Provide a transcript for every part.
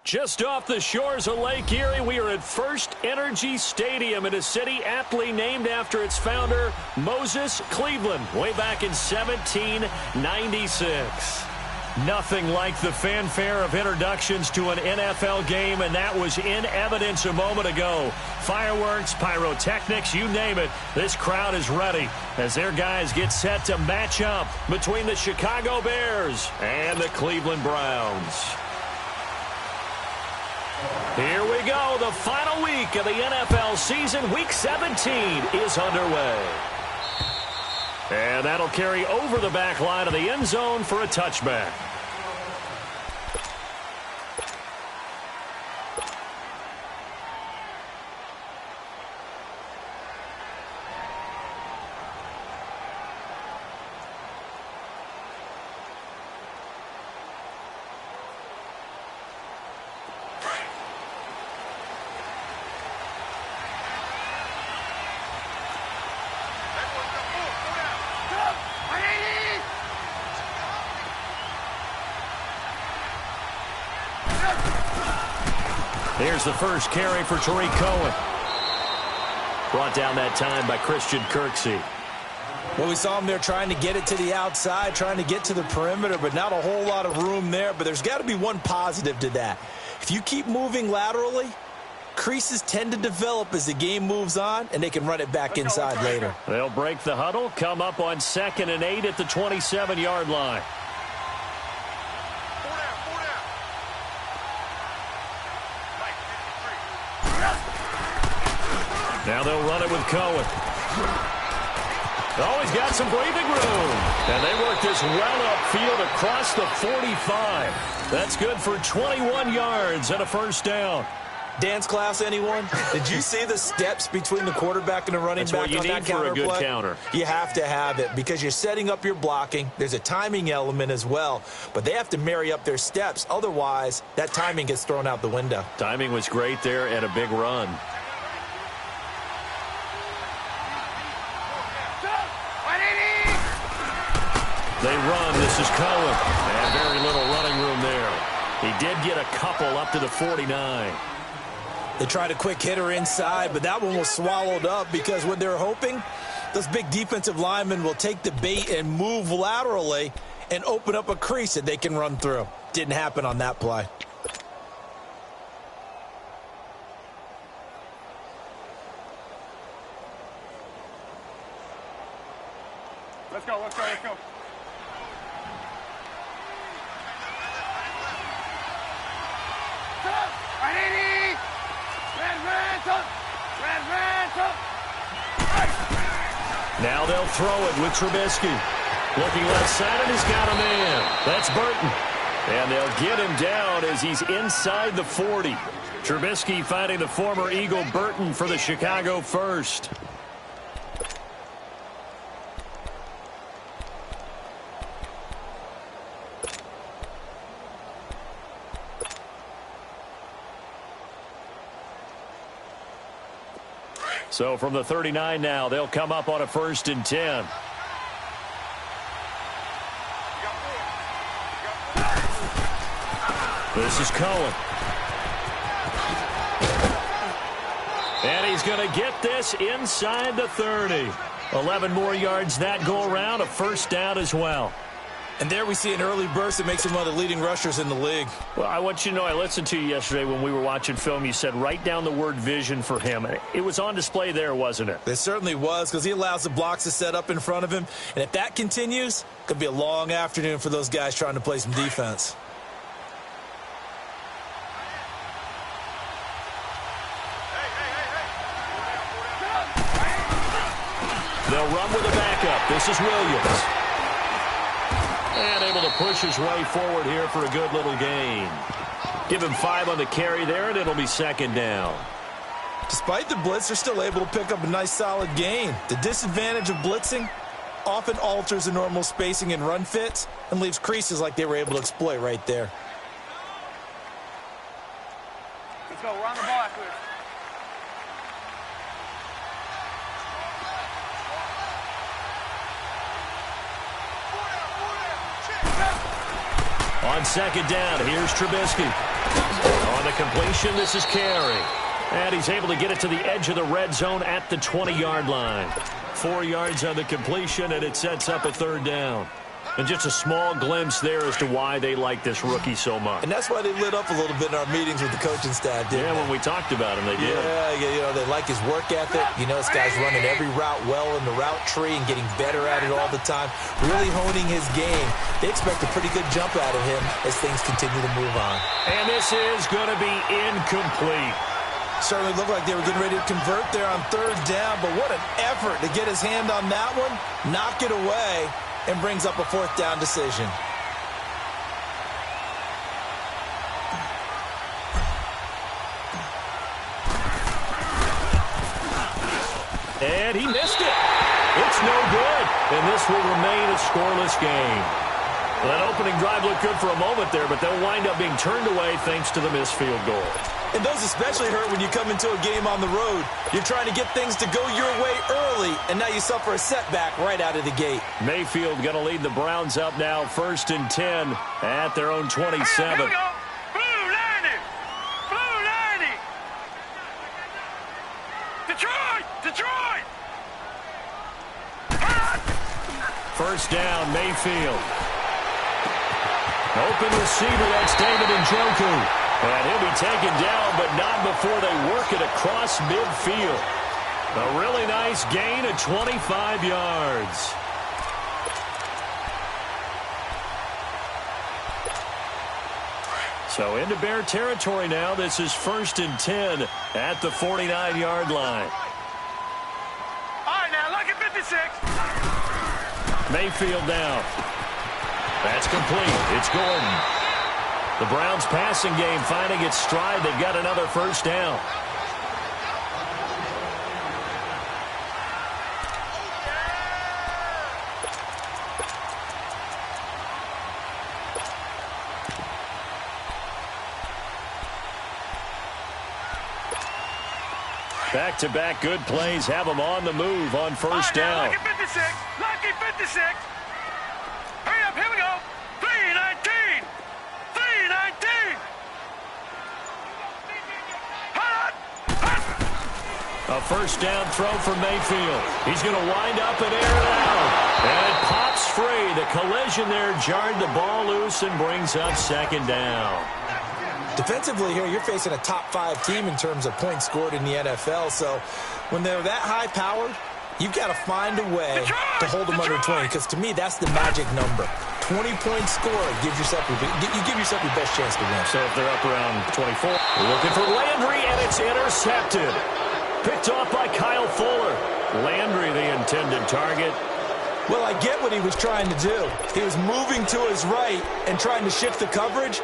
Just off the shores of Lake Erie, we are at First Energy Stadium in a city aptly named after its founder, Moses Cleveland, way back in 1796. Nothing like the fanfare of introductions to an NFL game, and that was in evidence a moment ago. Fireworks, pyrotechnics, you name it, this crowd is ready as their guys get set to match up between the Chicago Bears and the Cleveland Browns. Here we go. The final week of the NFL season. Week 17 is underway. And that'll carry over the back line of the end zone for a touchback. Here's the first carry for Tariq Cohen. Brought down that time by Christian Kirksey. Well, we saw him there trying to get it to the outside, trying to get to the perimeter, but not a whole lot of room there. But there's got to be one positive to that. If you keep moving laterally, creases tend to develop as the game moves on, and they can run it back inside later. They'll break the huddle, come up on 2nd and 8 at the 27-yard line. Now they'll run it with Cohen. Oh, he's got some breathing room. And they work this well upfield across the 45. That's good for 21 yards and a first down. Dance class, anyone? Did you see the steps between the quarterback and the running back on that counter play? That's what you need for a good counter. You have to have it because you're setting up your blocking. There's a timing element as well, but they have to marry up their steps. Otherwise, that timing gets thrown out the window. Timing was great there and a big run. They run. This is Cohen. And very little running room there. He did get a couple up to the 49. They tried a quick hitter inside, but that one was swallowed up because what they're hoping, those big defensive linemen will take the bait and move laterally and open up a crease that they can run through. Didn't happen on that play. Let's go, let's go, let's go. Now they'll throw it with Trubisky. Looking left side, and he's got a man. That's Burton. And they'll get him down as he's inside the 40. Trubisky finding the former Eagle Burton for the Chicago first. So from the 39 now, they'll come up on a 1st and 10. This is Cohen. And he's going to get this inside the 30. 11 more yards that go around, a first down as well. And there we see an early burst that makes him one of the leading rushers in the league. Well, I want you to know, I listened to you yesterday when we were watching film. You said write down the word vision for him. It was on display there, wasn't it? It certainly was, because he allows the blocks to set up in front of him. And if that continues, it could be a long afternoon for those guys trying to play some defense. They'll run with a backup. This is Williams. And able to push his way forward here for a good little gain. Give him 5 on the carry there, and it'll be 2nd down. Despite the blitz, they're still able to pick up a nice solid gain. The disadvantage of blitzing often alters the normal spacing and run fits and leaves creases like they were able to exploit right there. Let's go, run the ball after this. On second down, here's Trubisky. On the completion, this is Carey. And he's able to get it to the edge of the red zone at the 20-yard line. 4 yards on the completion, and it sets up a third down. And just a small glimpse there as to why they like this rookie so much. And that's why they lit up a little bit in our meetings with the coaching staff, didn't they? When we talked about him, they did. Yeah, they like his work ethic. This guy's running every route well in the route tree and getting better at it all the time, really honing his game. They expect a pretty good jump out of him as things continue to move on. And this is going to be incomplete. Certainly looked like they were getting ready to convert there on third down, but what an effort to get his hand on that one, knock it away, and brings up a fourth down decision. And he missed it. It's no good. And this will remain a scoreless game. Well, that opening drive looked good for a moment there, but they'll wind up being turned away thanks to the missed field goal. And those especially hurt when you come into a game on the road. You're trying to get things to go your way early, and now you suffer a setback right out of the gate. Mayfield going to lead the Browns up now, 1st and 10 at their own 27. Here we go. Blue 90. Blue 90. Detroit. Detroit. First down, Mayfield. Open receiver, that's David Njoku. And he'll be taken down, but not before they work it across midfield. A really nice gain of 25 yards. So into Bear territory now. This is 1st and 10 at the 49-yard line. All right, now, look at 56. Mayfield now. That's complete. It's Gordon. The Browns passing game finding its stride. They've got another first down. Back-to-back good plays have them on the move on first down. Lucky 56. Lucky 56. Hurry up. Here we go. 319. 319. A first down throw for Mayfield. He's going to wind up and air it out. And it pops free. The collision there jarred the ball loose and brings up second down. Defensively here, you're facing a top-5 team in terms of points scored in the NFL. So when they're that high-powered, you've got to find a way to hold them under 20. Because to me, that's the magic number. 20-point score gives yourself you give yourself your best chance to win. So if they're up around 24, looking for Landry, and it's intercepted. Picked off by Kyle Fuller. Landry, the intended target. Well, I get what he was trying to do. He was moving to his right and trying to shift the coverage.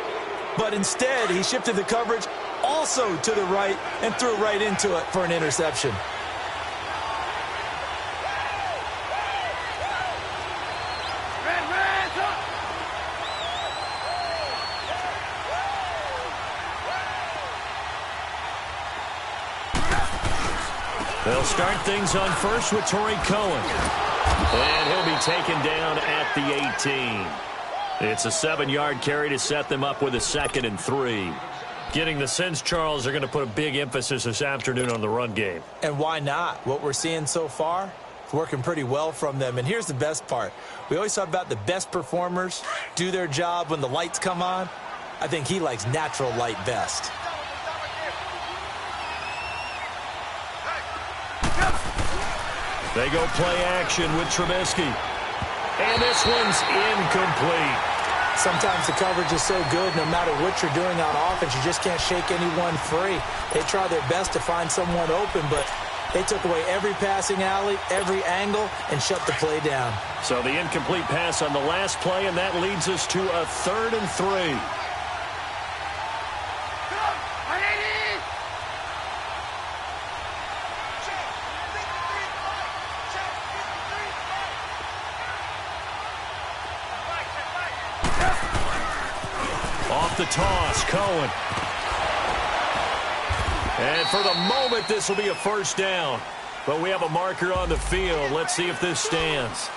But instead, he shifted the coverage also to the right and threw right into it for an interception. They'll start things on first with Torrey Cohen. And he'll be taken down at the 18. It's a 7-yard carry to set them up with a 2nd and 3. Getting the sense, Charles, they're going to put a big emphasis this afternoon on the run game. And why not? What we're seeing so far, it's working pretty well from them. And here's the best part. We always talk about the best performers do their job when the lights come on. I think he likes natural light best. They go play action with Trubisky. And this one's incomplete. Sometimes the coverage is so good, no matter what you're doing on offense, you just can't shake anyone free. They try their best to find someone open, but they took away every passing alley, every angle, and shut the play down. So the incomplete pass on the last play, and that leads us to a 3rd and 3. The toss, Cohen. And for the moment, this will be a first down. But we have a marker on the field. Let's see if this stands.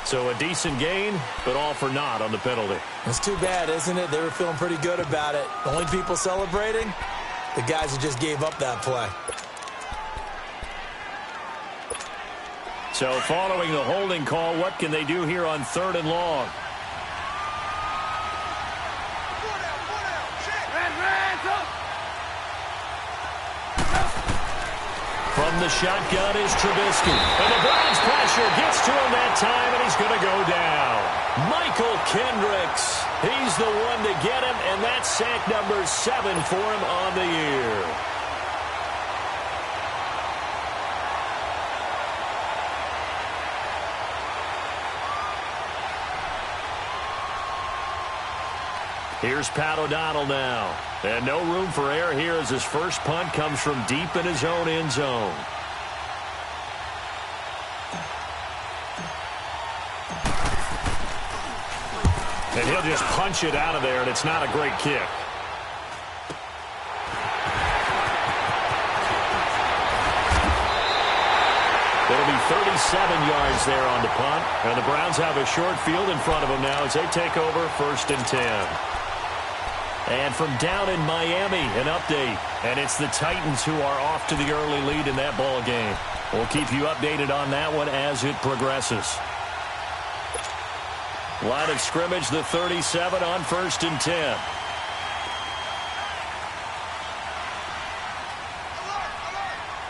So a decent gain, but all for naught on the penalty. It's too bad, isn't it? They were feeling pretty good about it. The only people celebrating, the guys who just gave up that play. So following the holding call, what can they do here on 3rd and long? From the shotgun is Trubisky. And the Browns pressure gets to him that time, and he's going to go down. Michael Kendricks. He's the one to get him, and that's sack number 7 for him on the year. Here's Pat O'Donnell now. And no room for error here as his first punt comes from deep in his own end zone. And he'll just punch it out of there, and it's not a great kick. It'll be 37 yards there on the punt. And the Browns have a short field in front of them now as they take over 1st and 10. And from down in Miami, an update. And it's the Titans who are off to the early lead in that ball game. We'll keep you updated on that one as it progresses. Line of scrimmage, the 37 on 1st and 10.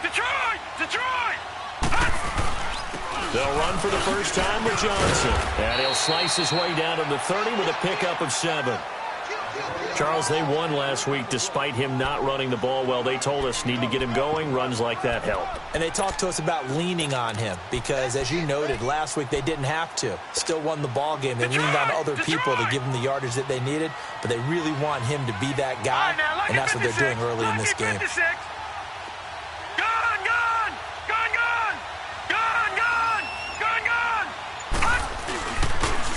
Detroit! They'll run for the first time with Johnson. And he'll slice his way down to the 30 with a pickup of 7. Charles, they won last week despite him not running the ball well. They told us need to get him going. Runs like that help. And they talked to us about leaning on him because, as you noted, last week they didn't have to. Still won the ball game. They leaned on other people to give them the yardage that they needed, but they really want him to be that guy, and that's what they're doing early in this game.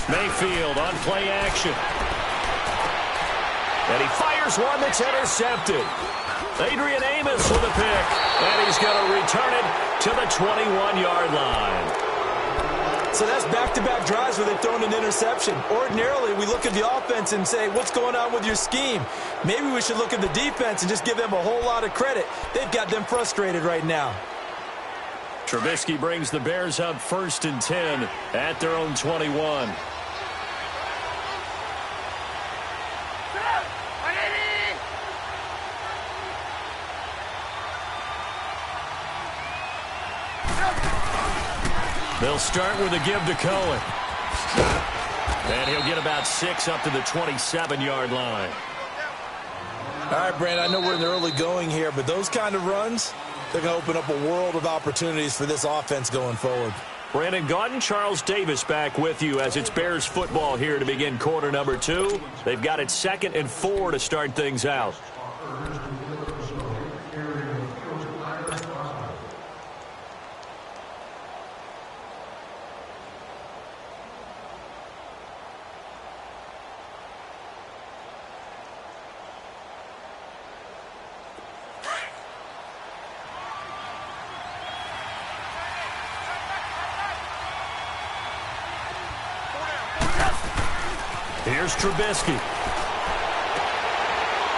Mayfield on play action. And he fires one that's intercepted. Adrian Amos with a pick. And he's going to return it to the 21-yard line. So that's back-to-back drives where they've thrown an interception. Ordinarily, we look at the offense and say, what's going on with your scheme? Maybe we should look at the defense and just give them a whole lot of credit. They've got them frustrated right now. Trubisky brings the Bears up 1st and 10 at their own 21. They'll start with a give to Cohen. And he'll get about 6 up to the 27-yard line. All right, Brandon, I know we're in the early going here, but those kind of runs, they're going to open up a world of opportunities for this offense going forward. Brandon Gaudin, Charles Davis back with you as it's Bears football here to begin quarter number 2. They've got it 2nd and 4 to start things out. Here's Trubisky.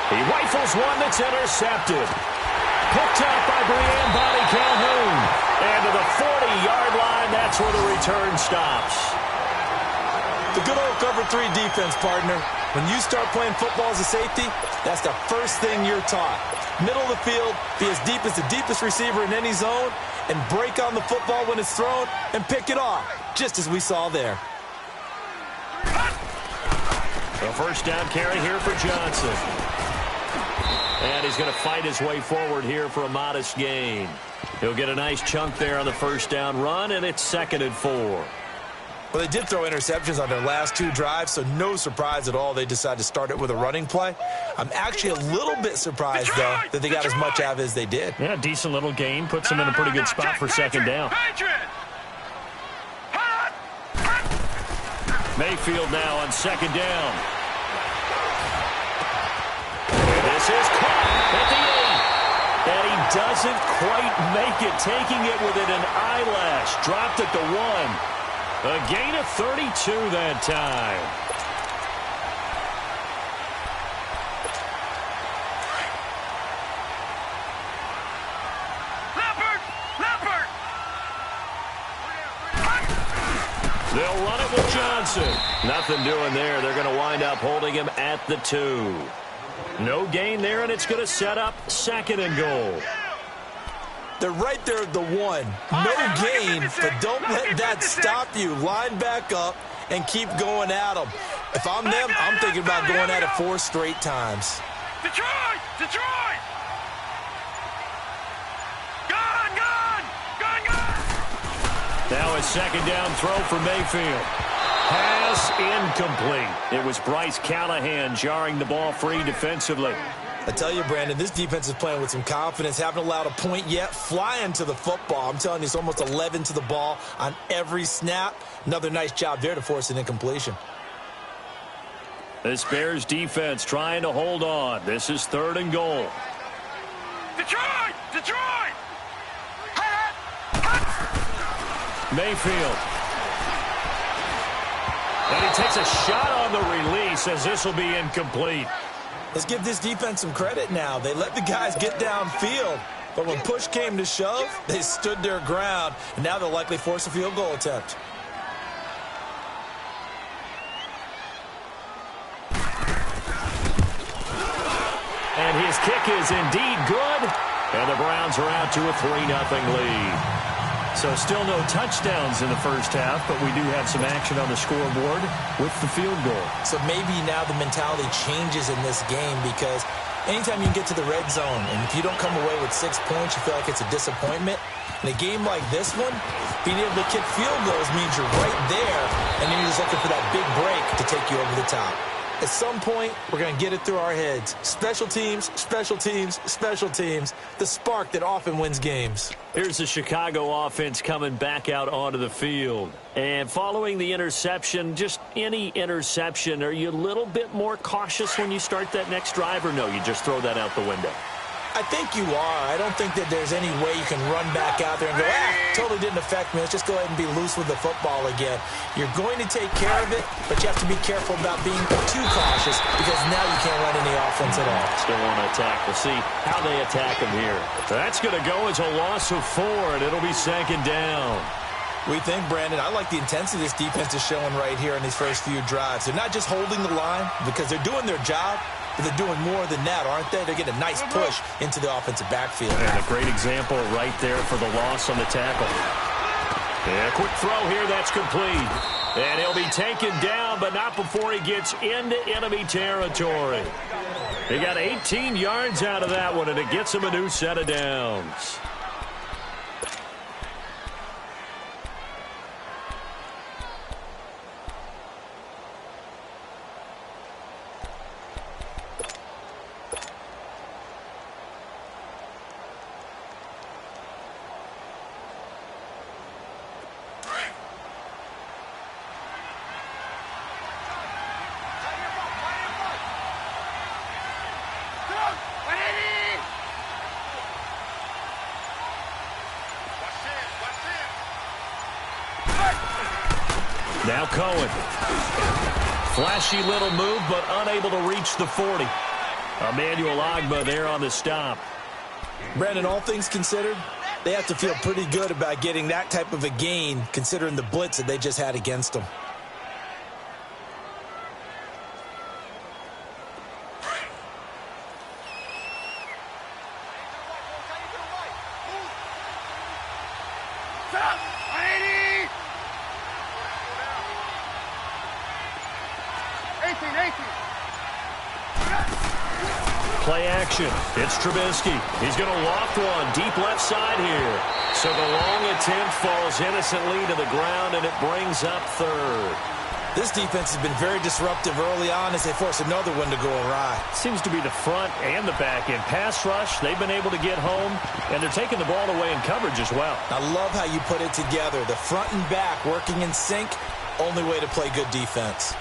He rifles one that's intercepted. Picked up by Brian Bobby Calhoun. And to the 40-yard line, that's where the return stops. The good old cover 3 defense, partner. When you start playing football as a safety, that's the first thing you're taught. Middle of the field, be as deep as the deepest receiver in any zone, and break on the football when it's thrown and pick it off, just as we saw there. A first down carry here for Johnson. And he's going to fight his way forward here for a modest gain. He'll get a nice chunk there on the first down run, and it's 2nd and 4. Well, they did throw interceptions on their last 2 drives, so no surprise at all they decided to start it with a running play. I'm actually a little bit surprised, though, that they got as much out of it as they did. Yeah, decent little gain. Puts them in a pretty good spot for 2nd down. Mayfield now on 2nd down. This is caught at the 8. And he doesn't quite make it, taking it within an eyelash. Dropped at the 1. A gain of 32 that time. They'll run it with Johnson. Nothing doing there. They're going to wind up holding him at the 2. No gain there, and it's going to set up 2nd and goal. They're right there at the 1. No gain, but don't let that stop you. Line back up and keep going at them. If I'm them, I'm thinking about going at it 4 straight times. Detroit! Detroit! Gone! Gone! Gone! Gone! Now a 2nd down throw for Mayfield. Pass incomplete. It was Bryce Callahan jarring the ball free defensively. I tell you, Brandon, this defense is playing with some confidence. Haven't allowed a point yet. Flying to the football. I'm telling you, it's almost 11 to the ball on every snap. Another nice job there to force an incompletion. This Bears defense trying to hold on. This is 3rd and goal. Detroit! Detroit! Mayfield. And he takes a shot on the release as this will be incomplete. Let's give this defense some credit now. They let the guys get downfield. But when push came to shove, they stood their ground. And now they'll likely force a field goal attempt. And his kick is indeed good. And the Browns are out to a 3-0 lead. So still no touchdowns in the first half, but we do have some action on the scoreboard with the field goal. So maybe now the mentality changes in this game because anytime you can get to the red zone, and if you don't come away with 6 points, you feel like it's a disappointment. In a game like this one, being able to kick field goals means you're right there, and then you're just looking for that big break to take you over the top. At some point, we're going to get it through our heads. Special teams, special teams, special teams. The spark that often wins games. Here's the Chicago offense coming back out onto the field. And following the interception, just any interception, are you a little bit more cautious when you start that next drive, or no, you just throw that out the window? I think you are. I don't think that there's any way you can run back out there and go, totally didn't affect me. Let's just go ahead and be loose with the football again. You're going to take care of it, but you have to be careful about being too cautious because now you can't run any offense at all. Still want to attack. We'll see how they attack him here. That's going to go as a loss of 4, and it'll be 2nd down. We think, Brandon, I like the intensity this defense is showing right here in these first few drives. They're not just holding the line because they're doing their job, but they're doing more than that, aren't they? They're getting a nice push into the offensive backfield. And a great example right there for the loss on the tackle. Yeah, quick throw here, that's complete. And he'll be taken down, but not before he gets into enemy territory. He got 18 yards out of that one, and it gets him a new set of downs. Now Cohen. Flashy little move, but unable to reach the 40. Emmanuel Ogbah there on the stop. Brandon, all things considered, they have to feel pretty good about getting that type of a gain, considering the blitz that they just had against them. Play action. It's Trubisky. He's going to loft one deep left side here. So the long attempt falls innocently to the ground, and it brings up 3rd. This defense has been very disruptive early on as they force another one to go awry. Seems to be the front and the back end. Pass rush, they've been able to get home, and they're taking the ball away in coverage as well. I love how you put it together. The front and back working in sync, only way to play good defense.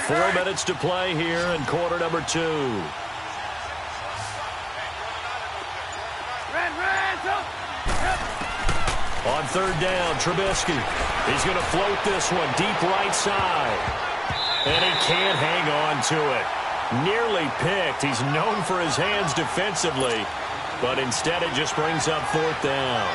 Four minutes to play here in quarter number 2. third down. Trubisky. He's going to float this one deep right side. And he can't hang on to it. Nearly picked. He's known for his hands defensively, but instead it just brings up fourth down.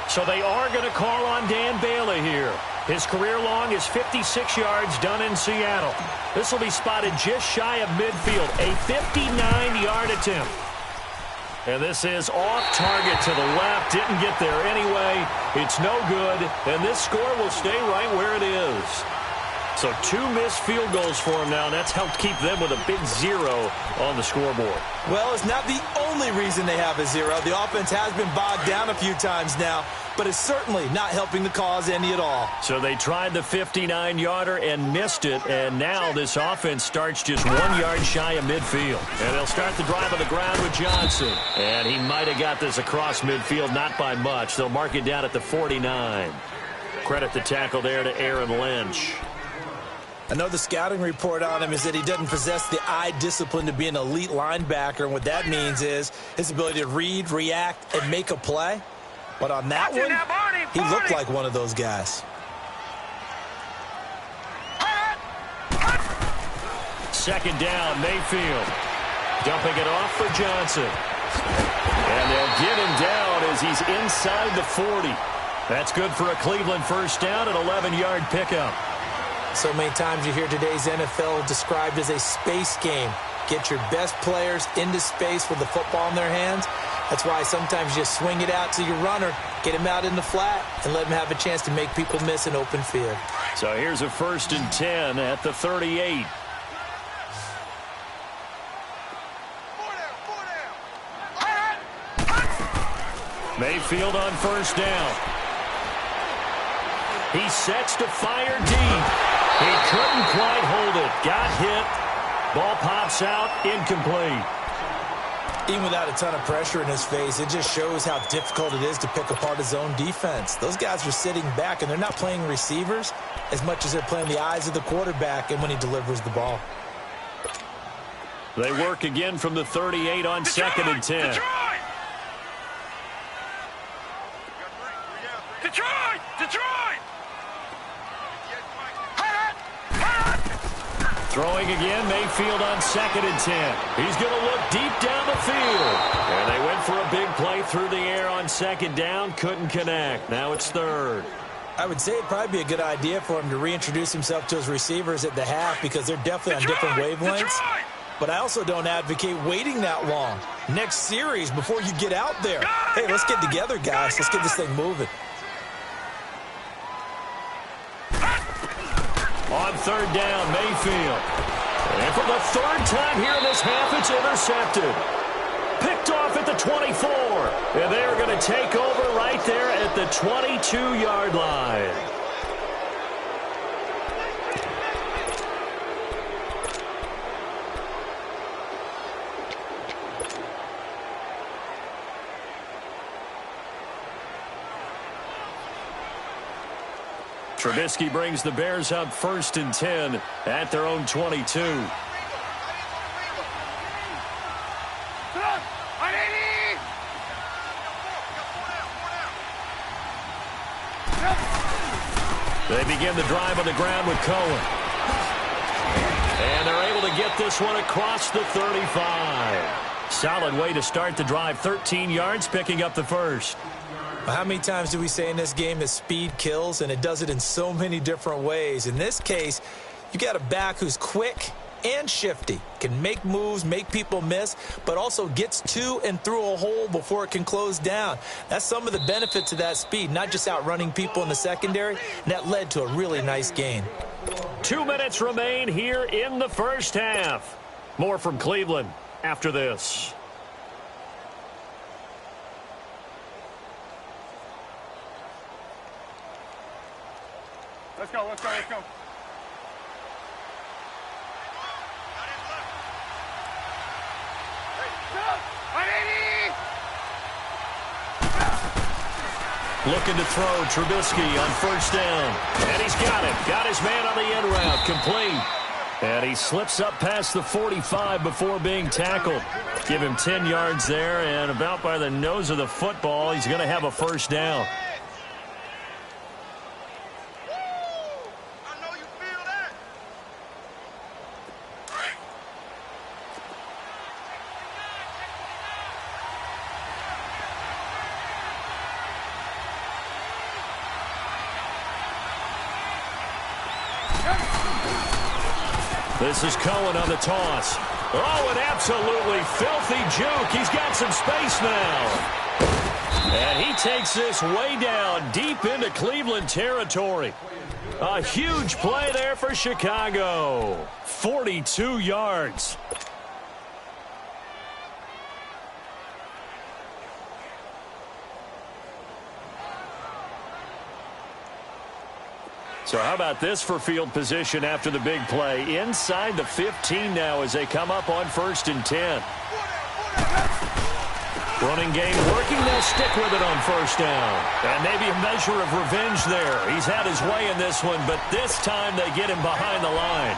So they are going to call on Dan Bailey here. His career long is 56 yards done in Seattle. This will be spotted just shy of midfield, a 59-yard attempt. And this is off target to the left. Didn't get there anyway. It's no good, and this score will stay right where it is. So 2 missed field goals for him now, and that's helped keep them with a big 0 on the scoreboard. Well, it's not the only reason they have a 0. The offense has been bogged down a few times now, but it's certainly not helping the cause any at all. So they tried the 59-yarder and missed it, and now this offense starts just 1 yard shy of midfield. And they'll start the drive on the ground with Johnson. And he might have got this across midfield, not by much. They'll mark it down at the 49. Credit the tackle there to Aaron Lynch. I know the scouting report on him is that he doesn't possess the eye discipline to be an elite linebacker, and what that means is his ability to read, react, and make a play. But on that one, he looked like one of those guys. Second down, Mayfield. Dumping it off for Johnson. And they'll get him down as he's inside the 40. That's good for a Cleveland first down, an 11-yard pickup. So many times you hear today's NFL described as a space game. Get your best players into space with the football in their hands. That's why sometimes you just swing it out to your runner, get him out in the flat, and let him have a chance to make people miss an open field. So here's a 1st and 10 at the 38. Mayfield on first down. He sets to fire deep. He couldn't quite hold it. Got hit. Ball pops out. Incomplete. Even without a ton of pressure in his face, it just shows how difficult it is to pick apart his own defense. Those guys are sitting back, and they're not playing receivers as much as they're playing the eyes of the quarterback and when he delivers the ball. They work again from the 38 on 2nd and 10. Detroit! Detroit! Throwing again, Mayfield on 2nd and 10. He's going to look deep down the field. And they went for a big play through the air on 2nd down. Couldn't connect. Now it's 3rd. I would say it'd probably be a good idea for him to reintroduce himself to his receivers at the half because they're definitely on different wavelengths. But I also don't advocate waiting that long. Next series before you get out there. Hey, let's get together, guys. Let's get this thing moving. On 3rd down, Mayfield. And for the 3rd time here in this half, it's intercepted. Picked off at the 24. And they're going to take over right there at the 22-yard line. Trubisky brings the Bears up 1st and 10 at their own 22. They begin the drive on the ground with Cohen. And they're able to get this one across the 35. Solid way to start the drive. 13 yards, picking up the first. How many times do we say in this game that speed kills, and it does it in so many different ways? In this case, you got a back who's quick and shifty, can make moves, make people miss, but also gets to and through a hole before it can close down. That's some of the benefits of that speed, not just outrunning people in the secondary, and that led to a really nice gain. 2 minutes remain here in the first half. More from Cleveland after this. Let's go, let's go, let's go. Looking to throw, Trubisky on first down. And he's got it. Got his man on the end route. Complete. And he slips up past the 45 before being tackled. Give him 10 yards there, and about by the nose of the football, he's going to have a first down. This is Cohen on the toss. Oh, an absolutely filthy juke. He's got some space now. And he takes this way down deep into Cleveland territory. A huge play there for Chicago. 42 yards. So how about this for field position after the big play? Inside the 15 now as they come up on 1st and 10. Running game working. They'll stick with it on 1st down. And maybe a measure of revenge there. He's had his way in this one, but this time they get him behind the line.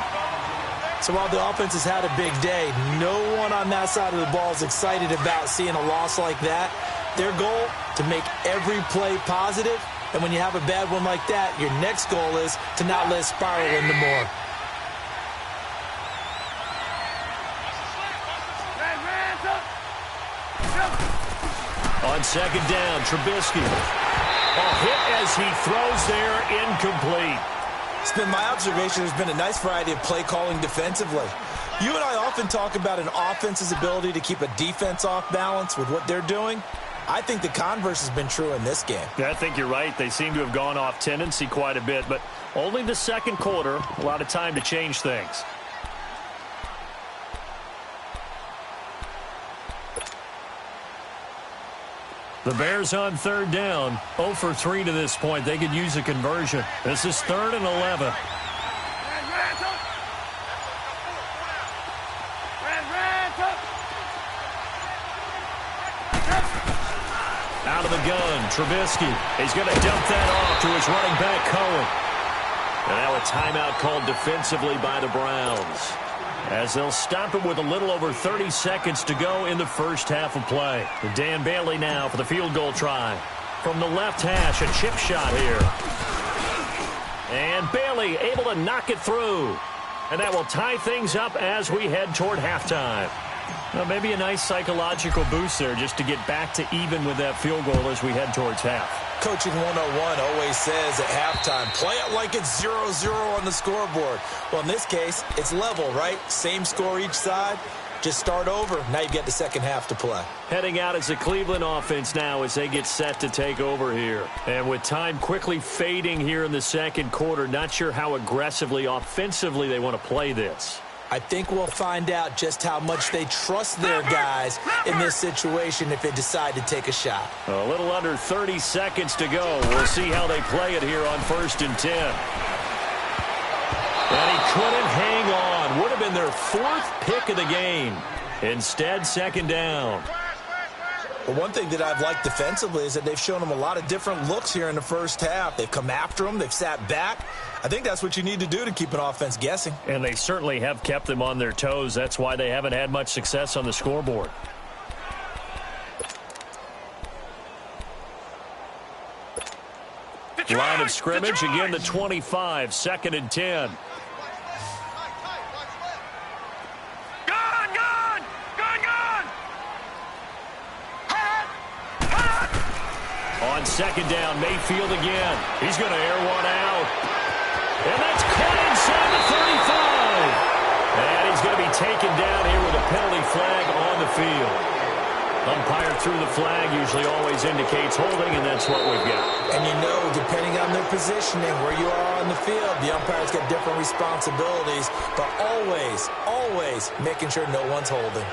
So while the offense has had a big day, no one on that side of the ball is excited about seeing a loss like that. Their goal, to make every play positive. And when you have a bad one like that, your next goal is to not let it spiral into more. On 2nd down, Trubisky. A hit as he throws there, incomplete. It's been my observation there's been a nice variety of play calling defensively. You and I often talk about an offense's ability to keep a defense off balance with what they're doing. I think the converse has been true in this game. Yeah, I think you're right. They seem to have gone off tendency quite a bit, but only the 2nd quarter. A lot of time to change things. The Bears on 3rd down. 0 for 3 to this point. They could use a conversion. This is 3rd and 11. Out of the gun, Trubisky. He's going to dump that off to his running back, Cohen. And now a timeout called defensively by the Browns, as they'll stop it with a little over 30 seconds to go in the first half of play. Dan Bailey now for the field goal try. From the left hash, a chip shot here. And Bailey able to knock it through. And that will tie things up as we head toward halftime. Well, maybe a nice psychological boost there just to get back to even with that field goal as we head towards half. Coaching 101 always says at halftime, play it like it's 0-0 on the scoreboard. Well, in this case, it's level, right? Same score each side. Just start over. Now you get the second half to play. Heading out as the Cleveland offense now as they get set to take over here. And with time quickly fading here in the second quarter, not sure how aggressively, offensively they want to play this. I think we'll find out just how much they trust their guys in this situation if they decide to take a shot. A little under 30 seconds to go. We'll see how they play it here on 1st and 10. And he couldn't hang on. Would have been their 4th pick of the game. Instead, 2nd down. Well, one thing that I've liked defensively is that they've shown them a lot of different looks here in the first half. They've come after them. They've sat back. I think that's what you need to do to keep an offense guessing. And they certainly have kept them on their toes. That's why they haven't had much success on the scoreboard. Line of scrimmage, again the 25, 2nd and 10. On 2nd down, Mayfield again. He's going to air one out. And that's caught inside the 35. And he's going to be taken down here with a penalty flag on the field. Umpire through the flag usually always indicates holding, and that's what we've got. And you know, depending on their positioning, where you are on the field, the umpire's got different responsibilities, but always, always making sure no one's holding.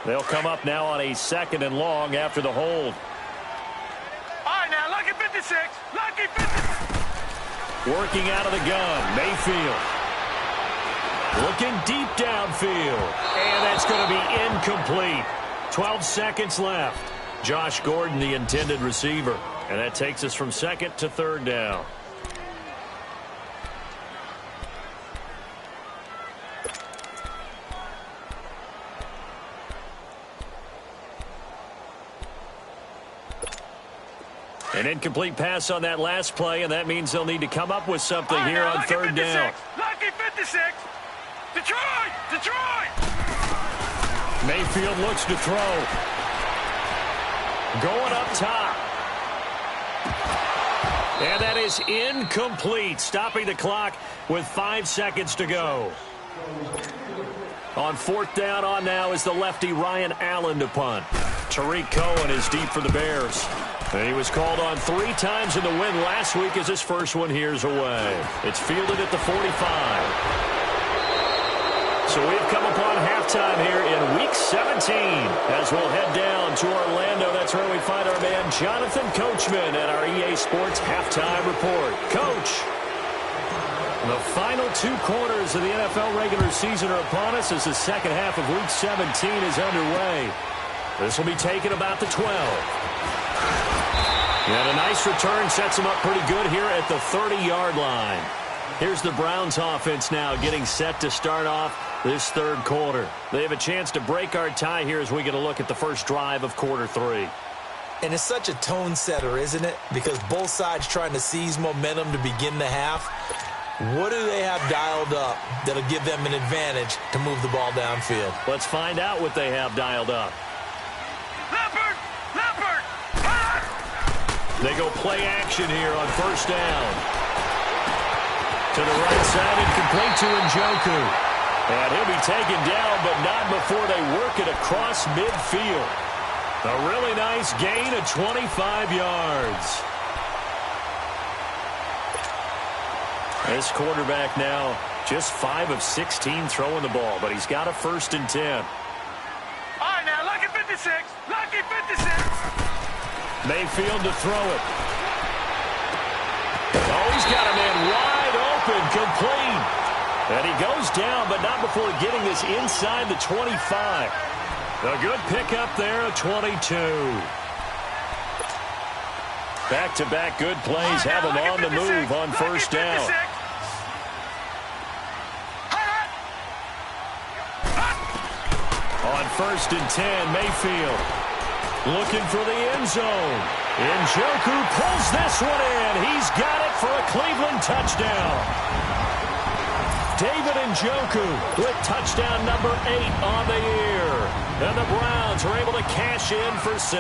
They'll come up now on a 2nd and long after the hold. All right, now, lucky 56. Lucky 56. Working out of the gun, Mayfield. Looking deep downfield. And that's going to be incomplete. 12 seconds left. Josh Gordon, the intended receiver. And that takes us from second to third down. An incomplete pass on that last play, and that means they'll need to come up with something here on third down. Lucky 56. Detroit! Detroit! Mayfield looks to throw. Going up top. And that is incomplete, stopping the clock with 5 seconds to go. On fourth down on now is the lefty Ryan Allen to punt. Tariq Cohen is deep for the Bears. And he was called on 3 times in the win last week as his first one here's away. It's fielded at the 45. So we've come upon halftime here in Week 17 as we'll head down to Orlando. That's where we find our man Jonathan Coachman at our EA Sports Halftime Report. Coach, the final 2 quarters of the NFL regular season are upon us as the second half of Week 17 is underway. This will be taken about the 12. And a nice return sets them up pretty good here at the 30-yard line. Here's the Browns offense now getting set to start off this third quarter. They have a chance to break our tie here as we get a look at the first drive of quarter 3. And it's such a tone setter, isn't it? Because both sides trying to seize momentum to begin the half. What do they have dialed up that'll give them an advantage to move the ball downfield? Let's find out what they have dialed up. Leopard! Leopard! They go play action here on first down. To the right side and complete to Njoku. And he'll be taken down, but not before they work it across midfield. A really nice gain of 25 yards. This quarterback now just 5 of 16 throwing the ball, but he's got a 1st and 10. All right, now, lucky 56. Lucky 56. Mayfield to throw it. Oh, he's got a man wide open, complete. And he goes down, but not before getting this inside the 25. A good pickup there at 22. Back-to-back good plays have him on the move on first down. On 1st and 10, Mayfield looking for the end zone. Njoku pulls this one in. He's got it for a Cleveland touchdown. David Njoku with touchdown number 8 on the year. And the Browns are able to cash in for 6.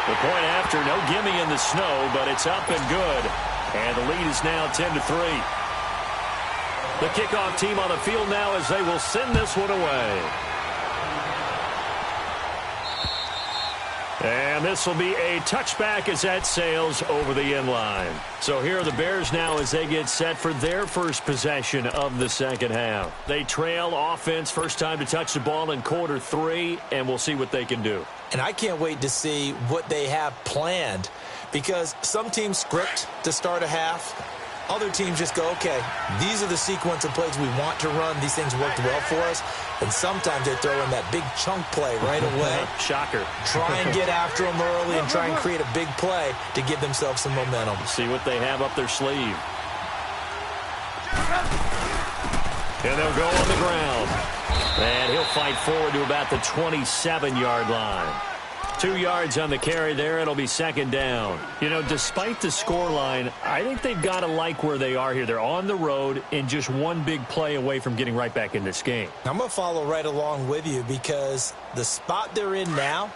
The point after, no gimme in the snow, but it's up and good. And the lead is now 10-3. The kickoff team on the field now as they will send this one away. And this will be a touchback as that sails over the end line. So here are the Bears now as they get set for their first possession of the second half. They trail offense, first time to touch the ball in quarter 3, and we'll see what they can do. And I can't wait to see what they have planned, because some teams script to start a half. Other teams just go, okay, these are the sequence of plays we want to run. These things worked well for us. And sometimes they throw in that big chunk play right away. Shocker. Try and get after them early and try and create a big play to give themselves some momentum. See what they have up their sleeve. And they'll go on the ground. And he'll fight forward to about the 27-yard line. 2 yards on the carry there. It'll be second down. You know, despite the scoreline, I think they've got to like where they are here. They're on the road and just one big play away from getting right back in this game. I'm going to follow right along with you because the spot they're in now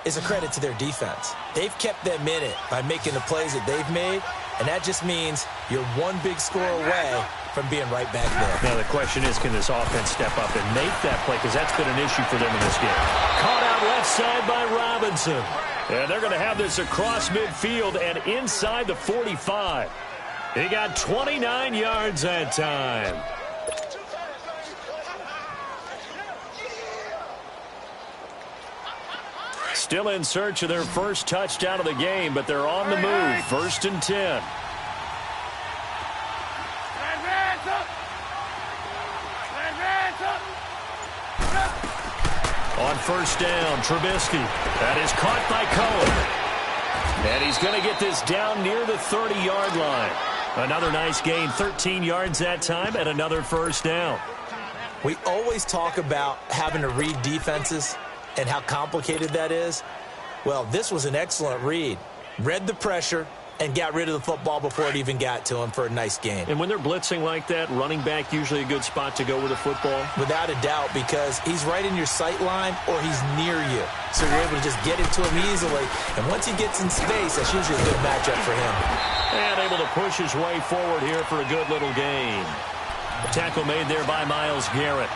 is a credit to their defense. They've kept them in it by making the plays that they've made, and that just means you're one big score away from being right back there. Now the question is, can this offense step up and make that play? Because that's been an issue for them in this game. Caught out left side by Robinson. And they're going to have this across midfield and inside the 45. He got 29 yards that time. Still in search of their first touchdown of the game, but they're on the move. 1st and 10. first down. Trubisky. That is caught by Cohen. And he's going to get this down near the 30-yard line. Another nice gain, 13 yards that time, and another first down. We always talk about having to read defenses and how complicated that is. Well, this was an excellent read. Read the pressure and got rid of the football before it even got to him for a nice gain. And when they're blitzing like that, running back usually a good spot to go with the football? Without a doubt, because he's right in your sight line or he's near you. So you're able to just get it to him easily. And once he gets in space, that's usually a good matchup for him. And able to push his way forward here for a good little gain. A tackle made there by Myles Garrett.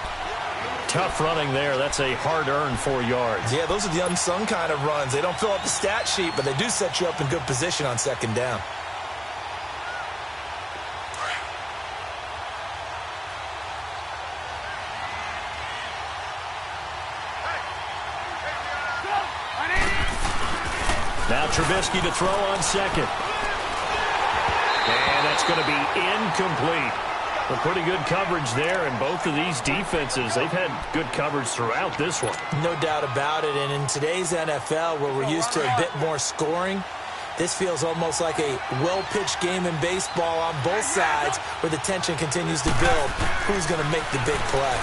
Tough running there. That's a hard-earned 4 yards. Yeah, those are the unsung kind of runs. They don't fill up the stat sheet, but they do set you up in good position on second down. Now Trubisky to throw on second. And that's going to be incomplete. A pretty good coverage there, and both of these defenses, they've had good coverage throughout this one. No doubt about it, and in today's NFL, where we're used to a bit more scoring, this feels almost like a well-pitched game in baseball on both sides, where the tension continues to build. Who's going to make the big play?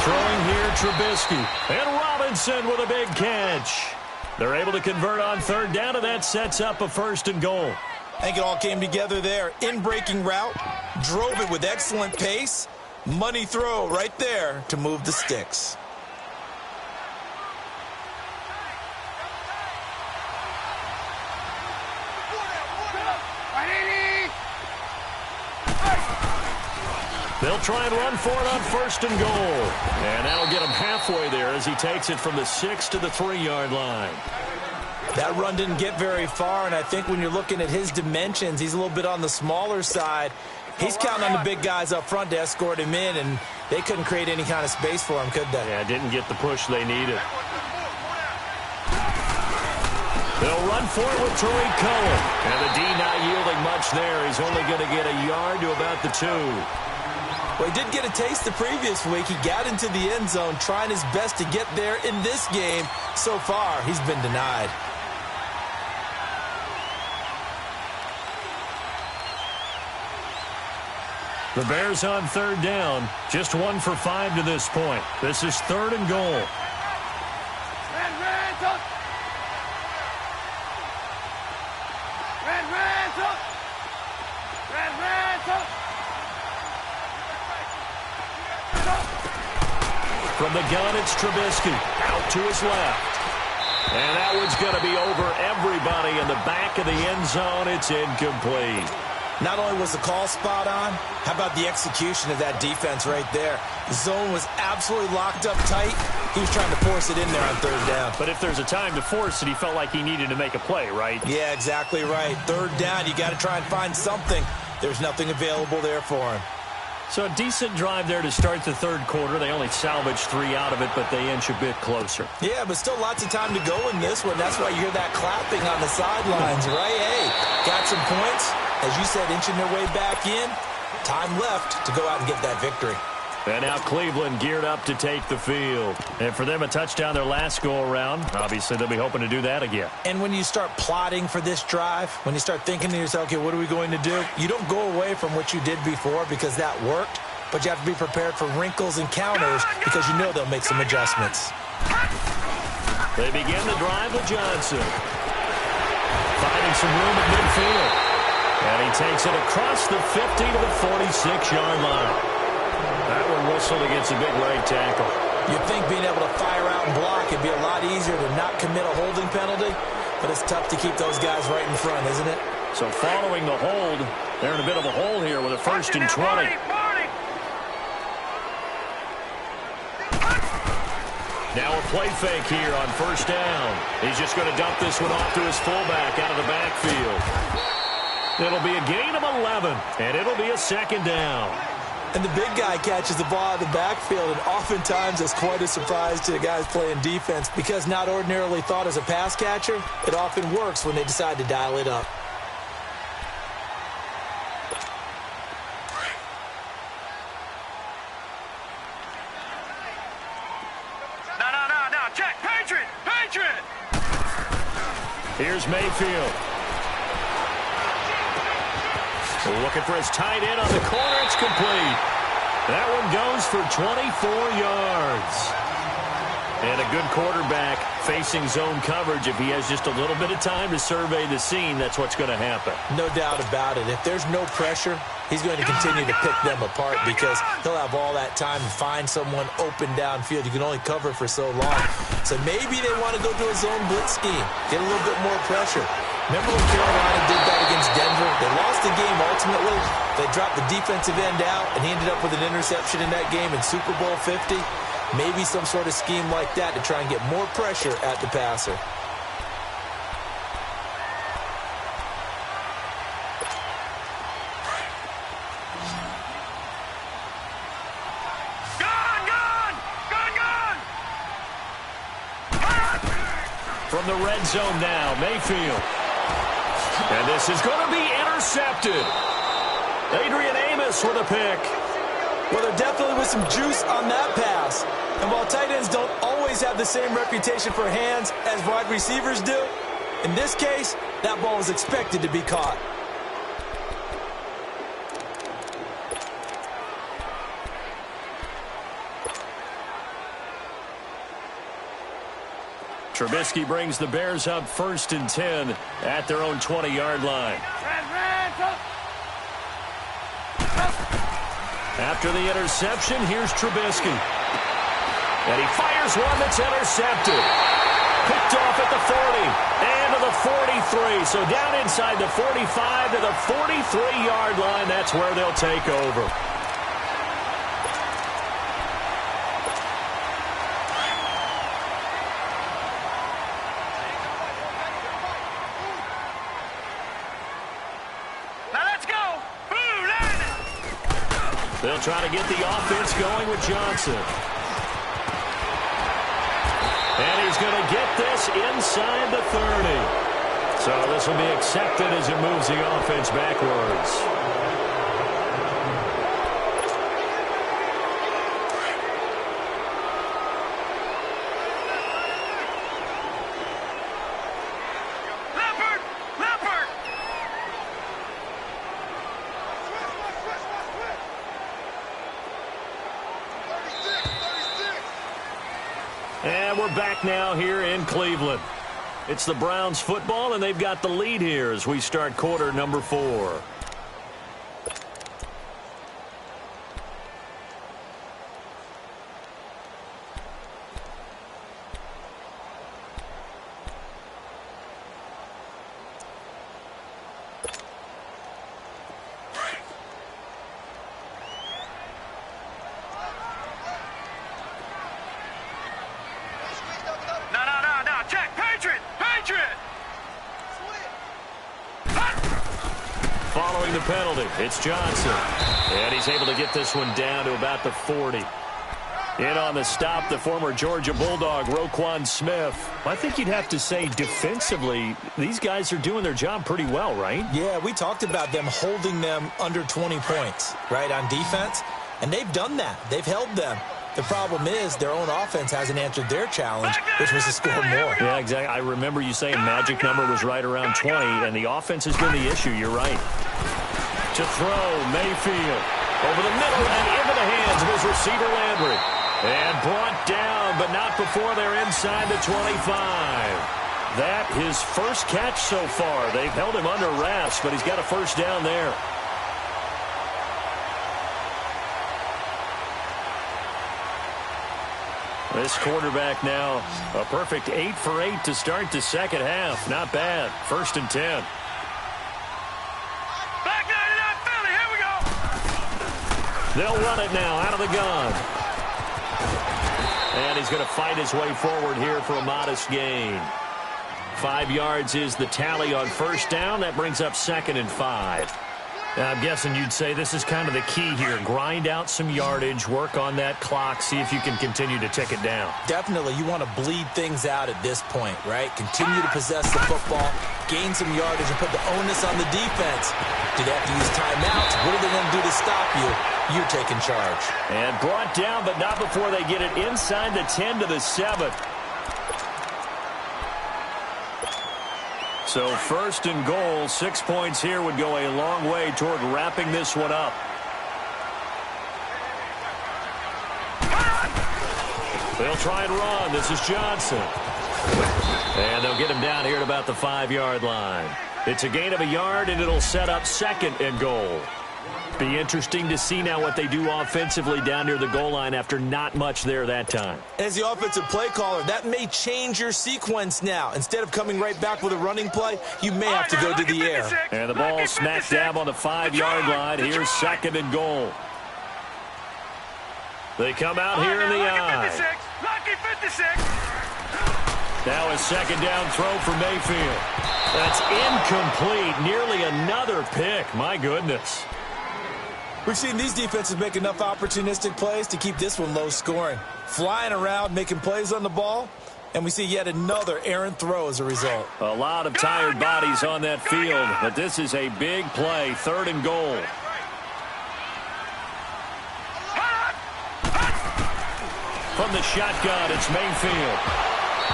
Throwing here, Trubisky, and Robinson with a big catch. They're able to convert on third down, and that sets up a first and goal. I think it all came together there. In-breaking route, drove it with excellent pace. Money throw right there to move the sticks. They'll try and run for it on first and goal. And that'll get him halfway there as he takes it from the 6 to the 3-yard line. That run didn't get very far, and I think when you're looking at his dimensions, he's a little bit on the smaller side. He's counting on the big guys up front to escort him in, and they couldn't create any kind of space for him, could they? Yeah, didn't get the push they needed. They'll run for it with Tariq Cohen. And the D not yielding much there. He's only going to get a yard to about the 2. Well, he did get a taste the previous week. He got into the end zone, trying his best to get there in this game. So far, he's been denied. The Bears on third down, just 1 for 5 to this point. This is third and goal. From the gun, it's Trubisky. Out to his left. And that one's going to be over everybody in the back of the end zone. It's incomplete. Not only was the call spot on, how about the execution of that defense right there? The zone was absolutely locked up tight. He was trying to force it in there on third down. But if there's a time to force it, he felt like he needed to make a play, right? Yeah, exactly right. Third down, you got to try and find something. There's nothing available there for him. So a decent drive there to start the third quarter. They only salvaged 3 out of it, but they inch a bit closer. Yeah, but still lots of time to go in this one. That's why you hear that clapping on the sidelines, right? Hey, got some points. As you said, inching their way back in. Time left to go out and get that victory. And now Cleveland geared up to take the field. And for them, a touchdown their last go-around. Obviously, they'll be hoping to do that again. And when you start plotting for this drive, when you start thinking to yourself, okay, what are we going to do? You don't go away from what you did before because that worked, but you have to be prepared for wrinkles and counters because you know they'll make some adjustments. They begin the drive with Johnson. Finding some room at midfield. And he takes it across the 50 to the 46-yard line. That one whistled against a big right tackle. You'd think being able to fire out and block would be a lot easier to not commit a holding penalty, but it's tough to keep those guys right in front, isn't it? So following the hold, they're in a bit of a hole here with a first and 20. Now a play fake here on first down. He's just going to dump this one off to his fullback out of the backfield. It'll be a gain of 11, and it'll be a second down. And the big guy catches the ball out of the backfield, and oftentimes it's quite a surprise to the guys playing defense because not ordinarily thought as a pass catcher, it often works when they decide to dial it up. No. Here's Mayfield. Looking for his tight end on the corner. It's complete. That one goes for 24 yards. And a good quarterback facing zone coverage. If he has just a little bit of time to survey the scene, that's what's going to happen. No doubt about it. If there's no pressure, he's going to continue to pick them apart because he'll have all that time to find someone open downfield. You can only cover for so long. So maybe they want to go to a zone blitz scheme, get a little bit more pressure. Remember when Carolina did that against Denver? They lost the game ultimately. They dropped the defensive end out, and he ended up with an interception in that game in Super Bowl 50. Maybe some sort of scheme like that to try and get more pressure at the passer. From the red zone now, Mayfield. And this is going to be intercepted. Adrian Amos with a pick. Well, there definitely was some juice on that pass. And while tight ends don't always have the same reputation for hands as wide receivers do, in this case, that ball was expected to be caught. Trubisky brings the Bears up 1st and 10 at their own 20-yard line. After the interception, here's Trubisky. And he fires one that's intercepted. Picked off at the 40 and to the 43. So down inside the 45 to the 43-yard line. That's where they'll take over. They'll try to get the offense going with Johnson. And he's going to get this inside the 30. So this will be accepted as it moves the offense backwards. And we're back now here in Cleveland. It's the Browns football, and they've got the lead here as we start quarter number 4. Following the penalty, it's Johnson. And he's able to get this one down to about the 40. In on the stop, the former Georgia Bulldog, Roquan Smith. I think you'd have to say defensively, these guys are doing their job pretty well, right? Yeah, we talked about them holding them under 20 points, right, on defense. And they've done that. They've held them. The problem is their own offense hasn't answered their challenge, which was to score more. Yeah, exactly. I remember you saying magic number was right around 20, and the offense has been the issue. You're right. To throw, Mayfield. Over the middle and into the hands of his receiver, Landry. And brought down, but not before they're inside the 25. That his first catch so far. They've held him under wraps, but he's got a first down there. This quarterback now, a perfect 8 for 8 to start the second half. Not bad. 1st and 10. Back 99 Philly, here we go. They'll run it now out of the gun. And he's going to fight his way forward here for a modest gain. 5 yards is the tally on first down. That brings up 2nd and 5. I'm guessing you'd say this is kind of the key here. Grind out some yardage, work on that clock, see if you can continue to tick it down. Definitely. You want to bleed things out at this point, right? Continue to possess the football, gain some yardage, and put the onus on the defense. Do they have to use timeouts? What are they going to do to stop you? You're taking charge. And brought down, but not before they get it inside the 10 to the 7. So first and goal, 6 points here would go a long way toward wrapping this one up. They'll try and run. This is Johnson. And they'll get him down here at about the 5-yard line. It's a gain of a yard, and it'll set up second and goal. Be interesting to see now what they do offensively down near the goal line after not much there that time. As the offensive play caller, that may change your sequence now. Instead of coming right back with a running play, you may have to go to the air. And the ball smack dab on the 5-yard line. Here's second and goal. They come out here in the eye. Lucky 56. Now a second down throw for Mayfield. That's incomplete. Nearly another pick. My goodness. We've seen these defenses make enough opportunistic plays to keep this one low scoring. Flying around, making plays on the ball, and we see yet another errant throw as a result. A lot of tired bodies on that field, but this is a big play. Third and goal. From the shotgun, it's Mayfield.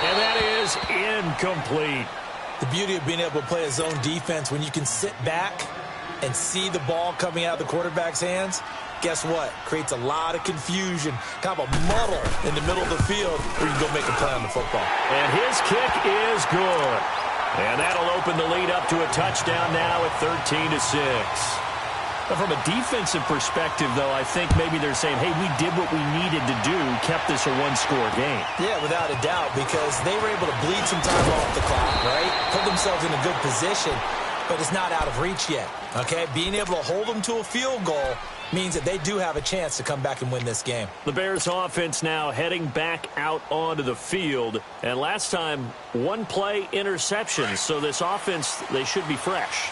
And that is incomplete. The beauty of being able to play a zone defense when you can sit back and see the ball coming out of the quarterback's hands, guess what? Creates a lot of confusion, kind of a muddle in the middle of the field where you can go make a play on the football. And his kick is good. And that'll open the lead up to a touchdown now at 13-6. From a defensive perspective, though, I think maybe they're saying, hey, we did what we needed to do, kept this a one-score game. Yeah, without a doubt, because they were able to bleed some time off the clock, right? Put themselves in a good position, but it's not out of reach yet, okay? Being able to hold them to a field goal means that they do have a chance to come back and win this game. The Bears offense now heading back out onto the field. And last time, one play interception. So this offense, they should be fresh.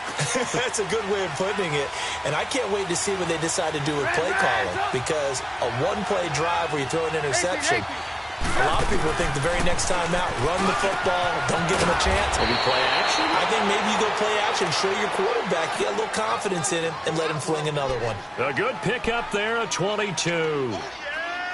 That's a good way of putting it. And I can't wait to see what they decide to do with play calling, because a one-play drive where you throw an interception, a lot of people think the very next time out, run the football, don't give them a chance. Maybe play action? I think maybe you go play action, show your quarterback, get a little confidence in him, and let him fling another one. A good pickup there, a 22.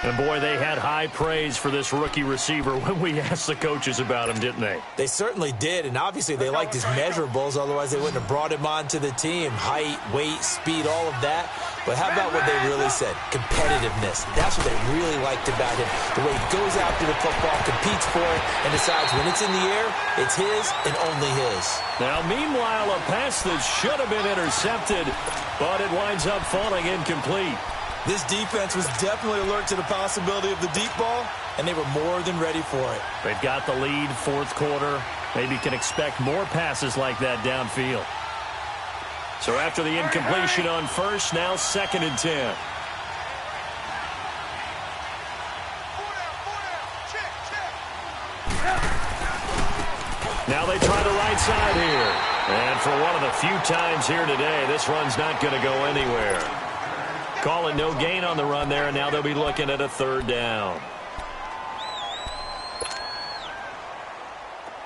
And, boy, they had high praise for this rookie receiver when we asked the coaches about him, didn't they? They certainly did, and obviously they liked his measurables, otherwise they wouldn't have brought him onto the team. Height, weight, speed, all of that. But how about what they really said? Competitiveness. That's what they really liked about him. The way he goes after the football, competes for it, and decides when it's in the air, it's his and only his. Now, meanwhile, a pass that should have been intercepted, but it winds up falling incomplete. This defense was definitely alert to the possibility of the deep ball, and they were more than ready for it. They've got the lead, fourth quarter. Maybe can expect more passes like that downfield. So after the incompletion on first, now second and 10. Now they try the right side here. And for one of the few times here today, this run's not going to go anywhere. Call it no gain on the run there, and now they'll be looking at a third down.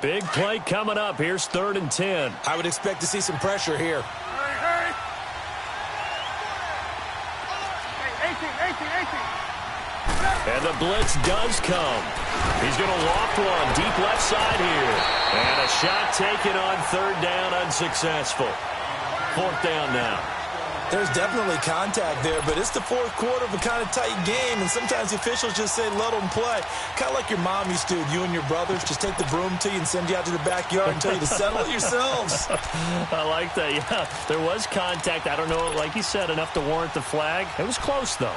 Big play coming up. Here's third and 10. I would expect to see some pressure here. Hurry. 18. And the blitz does come. He's going to loft one deep left side here. And a shot taken on third down, unsuccessful. Fourth down now. There's definitely contact there, but it's the fourth quarter of a kind of tight game, and sometimes the officials just say, let them play. Kind of like your mom used to, you and your brothers, just take the broom to you and send you out to the backyard and tell you to settle it yourselves. I like that, yeah. There was contact. I don't know, like you said, enough to warrant the flag. It was close, though.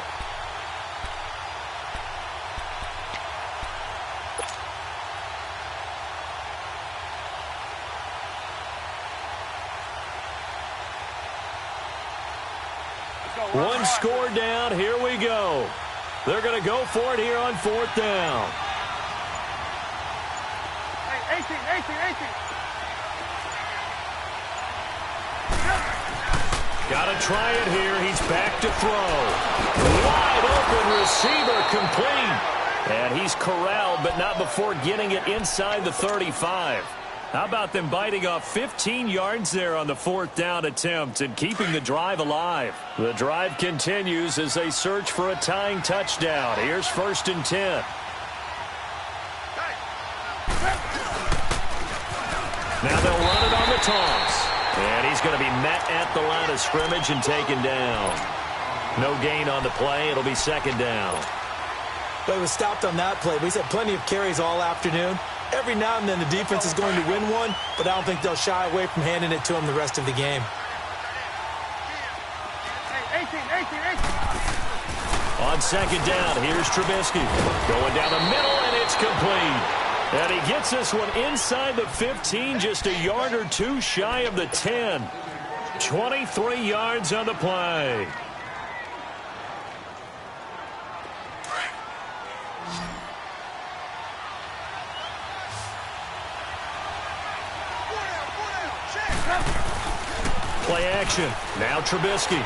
One score down. Here we go. They're going to go for it here on fourth down. 18. Got to try it here. He's back to throw. Wide open receiver complete. And he's corralled, but not before getting it inside the 35. How about them biting off 15 yards there on the fourth down attempt and keeping the drive alive? The drive continues as they search for a tying touchdown. Here's first and 10. Now they'll run it on toss. And he's going to be met at the line of scrimmage and taken down. No gain on the play. It'll be second down. But he was stopped on that play. But he's had plenty of carries all afternoon. Every now and then the defense is going to win one, but I don't think they'll shy away from handing it to him the rest of the game. On second down, here's Trubisky. Going down the middle, and it's complete. And he gets this one inside the 15, just a yard or two shy of the 10. 23 yards on the play. Play action. Now Trubisky.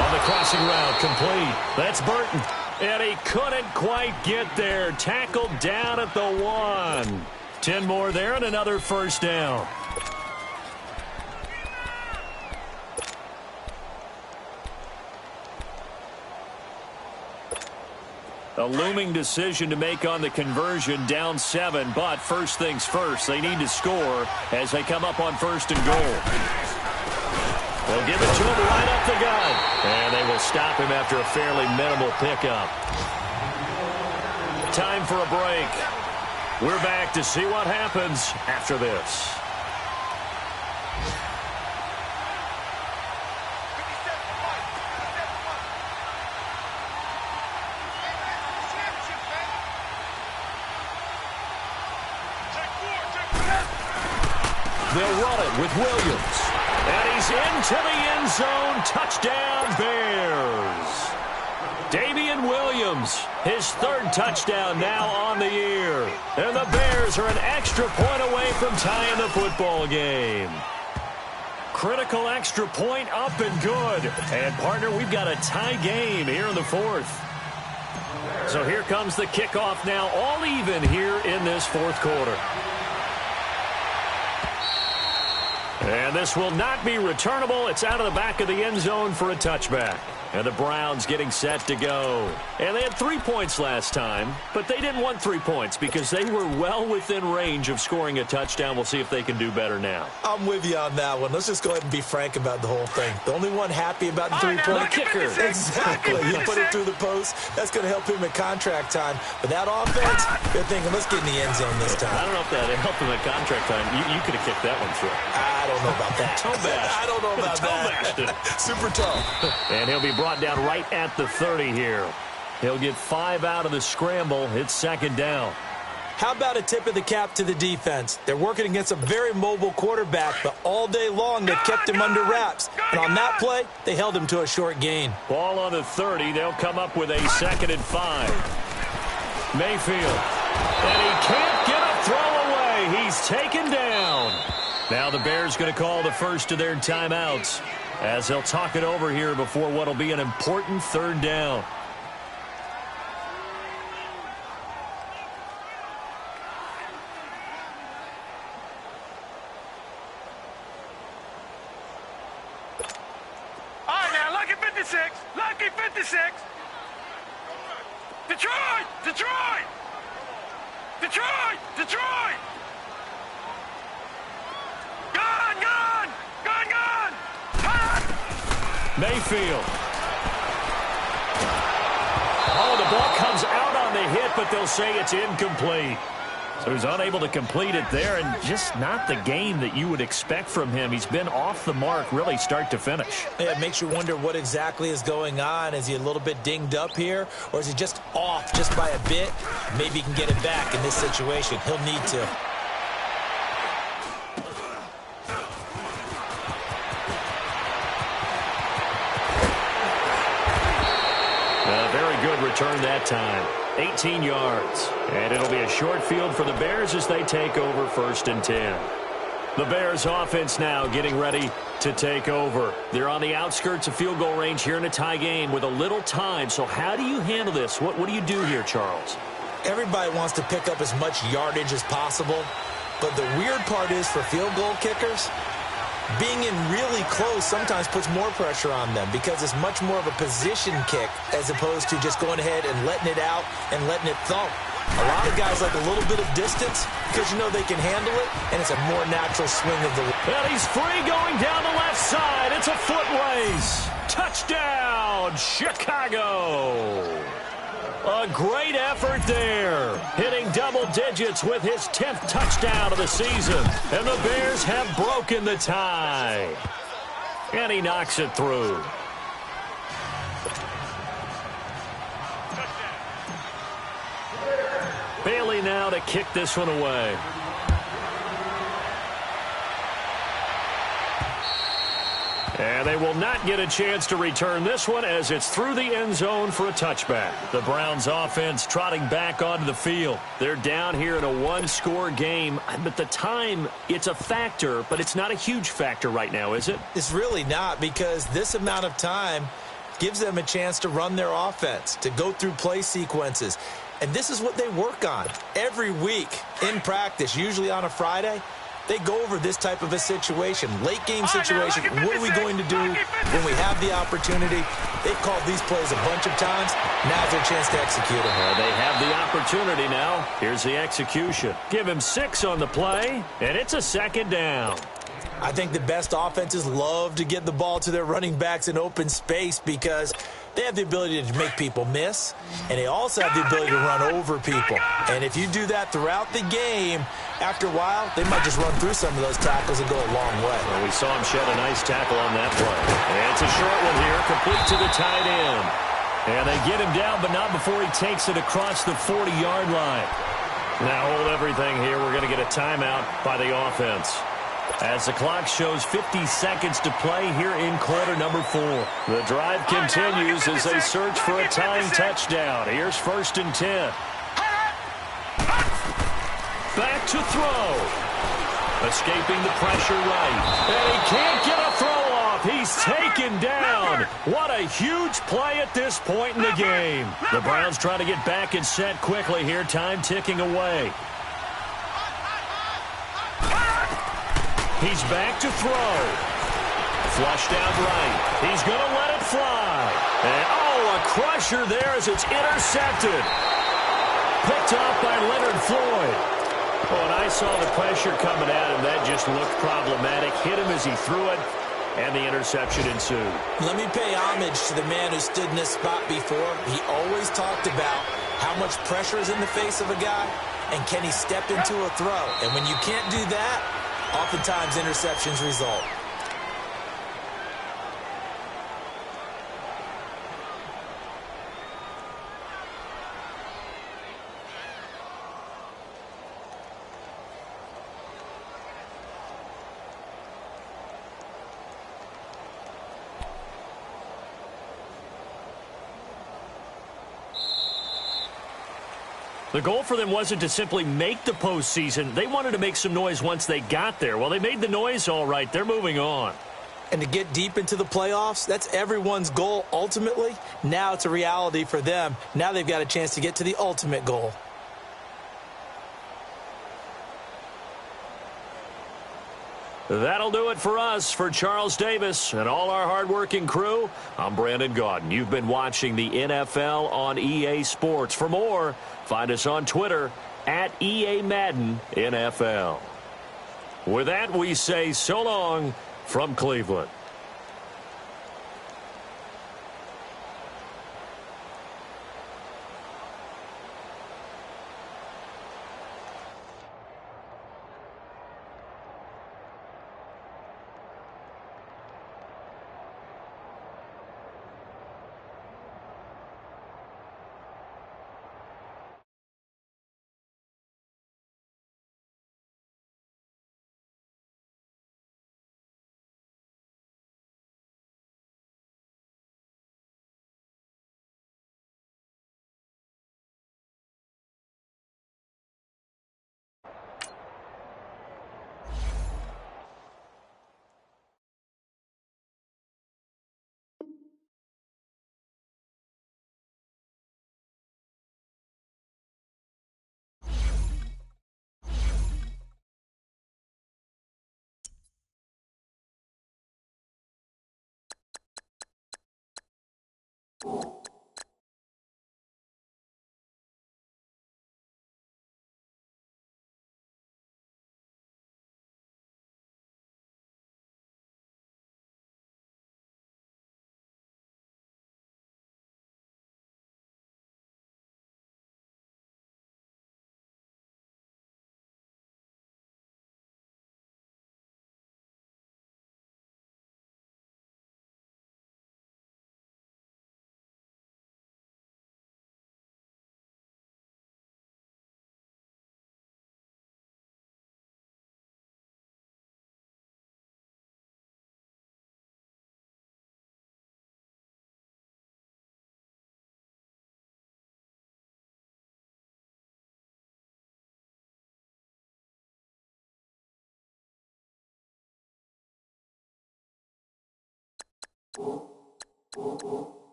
On the crossing route, complete. That's Burton. And he couldn't quite get there. Tackled down at the 1. 10 more there and another first down. A looming decision to make on the conversion, down 7. But first things first, they need to score as they come up on first and goal. They'll give it to him right up the gut. And they will stop him after a fairly minimal pickup. Time for a break. We're back to see what happens after this. They'll run it with Williams. And he's into the end zone. Touchdown, Bears. Damian Williams, his third touchdown now on the year. And the Bears are an extra point away from tying the football game. Critical extra point up and good. And, partner, we've got a tie game here in the fourth. So here comes the kickoff now, all even here in this fourth quarter. And this will not be returnable. It's out of the back of the end zone for a touchback. And the Browns getting set to go. And they had 3 points last time, but they didn't want 3 points because they were well within range of scoring a touchdown. We'll see if they can do better now. I'm with you on that one. Let's just go ahead and be frank about the whole thing. The only one happy about the 3-point kicker. Exactly. He put it through the post. That's going to help him at contract time. But that offense, they're thinking, let's get in the end zone this time. I don't know if that helped him at contract time. You could have kicked that one through. I don't know about that. Toe bash. I don't know about that. Super tough. And he'll be brought down right at the 30 here. He'll get 5 out of the scramble. It's second down. How about a tip of the cap to the defense? They're working against a very mobile quarterback, but all day long they've kept him under wraps. And on that play, they held him to a short gain. Ball on the 30. They'll come up with a 2nd and 5. Mayfield. And he can't get a throw away. He's taken down. Now the Bears going to call the first of their timeouts as they'll talk it over here before what will be an important third down. All right, now, lucky 56. Lucky 56. Detroit! Detroit! Detroit! Detroit! Gone! Gone! Gone! Gone! Gone! Mayfield. Oh, the ball comes out on the hit, but they'll say it's incomplete. So he's unable to complete it there, and just not the game that you would expect from him. He's been off the mark really start to finish. Yeah, it makes you wonder what exactly is going on. Is he a little bit dinged up here, or is he just off just by a bit? Maybe he can get it back in this situation. He'll need to. A very good return that time. 18 yards. And it'll be a short field for the Bears as they take over 1st and 10. The Bears offense now getting ready to take over. They're on the outskirts of field goal range here in a tie game with a little time. So how do you handle this? What do you do here, Charles? Everybody wants to pick up as much yardage as possible. But the weird part is for field goal kickers, being in really close sometimes puts more pressure on them because it's much more of a position kick as opposed to just going ahead and letting it out and letting it thump. A lot of guys like a little bit of distance because you know they can handle it, and it's a more natural swing of the... And he's free going down the left side. It's a foot race. Touchdown, Chicago. A great effort there. Hitting double digits with his 10th touchdown of the season. And the Bears have broken the tie. And he knocks it through. Bailey now to kick this one away. And they will not get a chance to return this one as it's through the end zone for a touchback. The Browns offense trotting back onto the field. They're down here in a one-score game, but the time, it's a factor, but it's not a huge factor right now, is it? It's really not, because this amount of time gives them a chance to run their offense, to go through play sequences. And this is what they work on every week in practice, usually on a Friday. They go over this type of a situation, late-game situation. What are we going to do when we have the opportunity? They've called these plays a bunch of times. Now's their chance to execute them. Well, they have the opportunity now. Here's the execution. Give him 6 on the play, and it's a second down. I think the best offenses love to get the ball to their running backs in open space because they have the ability to make people miss, and they also have the ability to run over people. And if you do that throughout the game, after a while, they might just run through some of those tackles and go a long way. Well, we saw him shed a nice tackle on that play. And it's a short one here, complete to the tight end. And they get him down, but not before he takes it across the 40-yard line. Now hold everything here. We're going to get a timeout by the offense, as the clock shows 50 seconds to play here in quarter number 4. The drive continues as they search for a tying touchdown. Here's 1st and 10. Back to throw. Escaping the pressure right. And he can't get a throw off. He's taken down. What a huge play at this point in the game. The Browns trying to get back and set quickly here. Time ticking away. He's back to throw. Flushed out right. He's going to let it fly. And, oh, a crusher there as it's intercepted. Picked off by Leonard Floyd. Oh, and I saw the pressure coming at him. That just looked problematic. Hit him as he threw it, and the interception ensued. Let me pay homage to the man who stood in this spot before. He always talked about how much pressure is in the face of a guy, and can he step into a throw. And when you can't do that, oftentimes interceptions result. The goal for them wasn't to simply make the postseason. They wanted to make some noise once they got there. Well, they made the noise all right. They're moving on. And to get deep into the playoffs, that's everyone's goal ultimately. Now it's a reality for them. Now they've got a chance to get to the ultimate goal. That'll do it for us. For Charles Davis and all our hardworking crew, I'm Brandon Gaudin. You've been watching the NFL on EA Sports. For more, find us on Twitter at EA Madden NFL. With that, we say so long from Cleveland.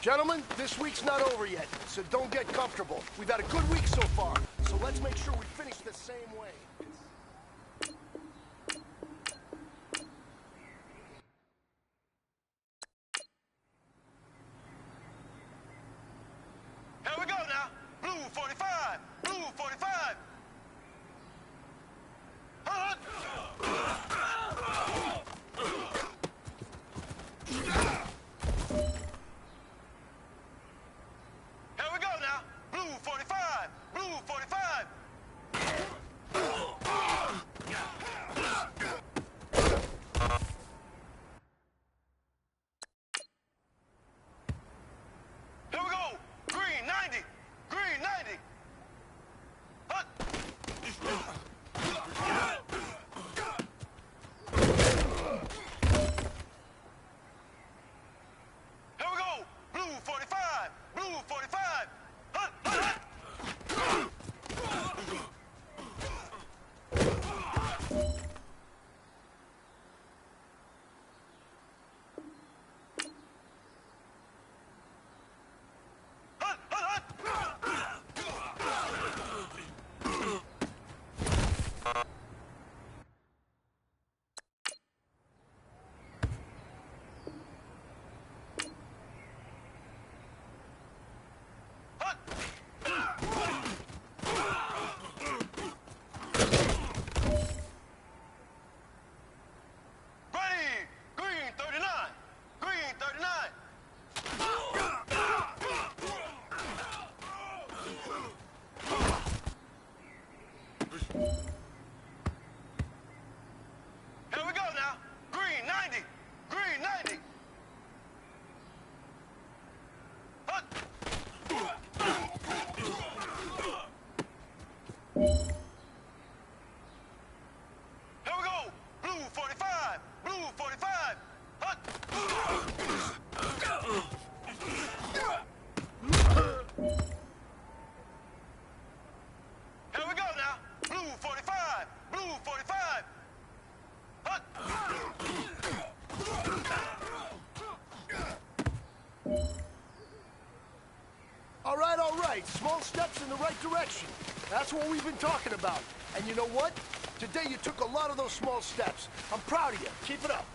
Gentlemen, this week's not over yet, so don't get comfortable. We've had a good week so far, so let's make sure we finish the same way. Here we go now. Blue 45. Blue 45. Here we go now. Blue 45. Blue 45. Here we go. Green 90. Green 90. Hut. Here we go. Blue 45. Blue 45. Hut, hut, hut. Hut, hut, hut. Hut. Ready! Green 39! Green 39! Here we go now! Green 90! Green 90! Hut! Here we go! Blue 45! Blue 45! Hut! Here we go now! Blue 45! Blue 45! Hut! All right. Small steps in the right direction. That's what we've been talking about. And you know what? Today you took a lot of those small steps. I'm proud of you. Keep it up.